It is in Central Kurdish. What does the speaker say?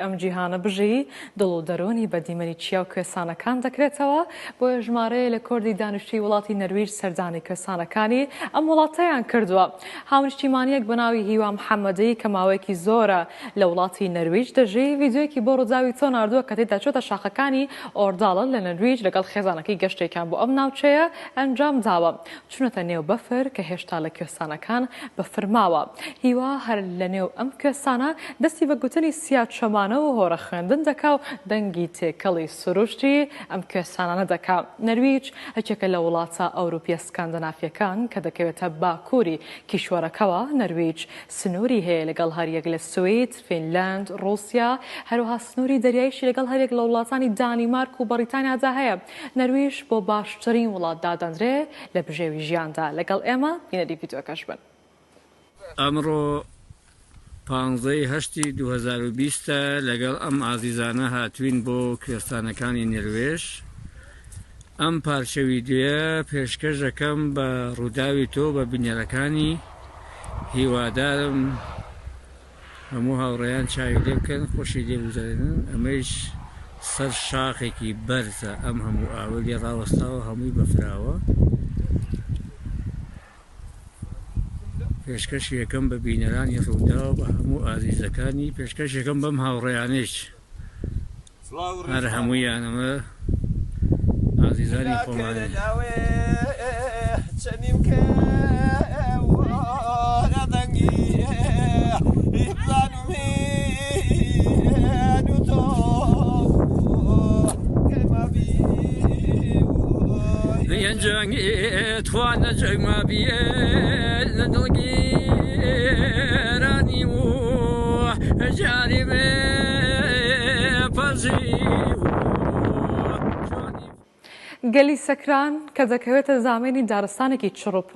ئەم جیهانە بژی دڵ و دەرۆنی بەدیمەنی چیا و کوێستانەکان دەکرێتەوە بۆ ژمارەیە لە کۆردی دانیشتووی وڵاتی نەرویج سەردانی کوێستانەکانی ئەم وڵاتەیان کردووە. هاونیشتیمانیەک بە ناوی هیوا محەممەدی کە ماوەیەکی زۆرە لە وڵاتی نەرویج دەژی ڤیدیۆیەکی بۆ ڕووداوی تۆ ناردووە کە تێدا چۆتە شاخەکانی ئۆرداڵە لە نەرویج لەگەڵ خێزانەکەی گەشتێکان بۆ ئەم ناوچەیە ئەنجام داوە. چونەتە نێو بەفر کە هێشتا لە کوێستانەکان بەفرماوە. هیوا هەر لە نێو ئەم کوێستانە دەستی بە گوتنی سیا چۆمانە و هۆرە خوێندن دەکا و دەنگی تێکەڵی سروشتی ئەم کوێستانانە دەکا. نەرویج هەچێکە لە وڵاتە ئەوروپیە سکاندنافیەکان کە دەکەوێتە باکووری کیشوەرەکەوە. نەرویج سنووری هەیە لەگەڵ هەریەک لە سوید، فینلاند، ڕووسیا، هەروەها سنووری دەریایشی لەگەڵ هەرێک لە وڵاتانی دانیمارک و بەریتانیادا هەیە. نەرویج بۆ باشترین وڵات دادەنرێ لە بژێوی ژیاندا. لەگەڵ ئێمە بینەری ڤیدیۆکەش بن. ئەمڕۆ 15 2020 لەگەڵ ئەم ئازیزانە هاتوین بۆ کوێستانەکانی نروێژ. ئەم پارچە ڤیدیۆیە پێشکەش دەکەم بە ڕووداوی تۆ بە بینەرەکانی. هیوادارم هەموو هاوڕێیان چاوی لێ بکەن، خۆشی لێ بگوزارێنن. ئەمەش سەر شاخێکی بەرزە، ئەم هەموو ئاوە لێ ڕاوەستاوە، هەمووی بەفراوە. پێشکەش یەکەم بە بینەرانی ڕووداوە بە هەموو ئازیزەکانی. پێشکەش یەکەم بەم هاوڕێیانەش هەر هەموویان ئەمە ئازیزانی خۆمانە. جنگی توانە جەگمە بیێ لە دڵگیرانی و جاری بێ پەرزی گەلی سەکران کە دەکەوێتە زامێنی دارستانێکی چڕوپڕ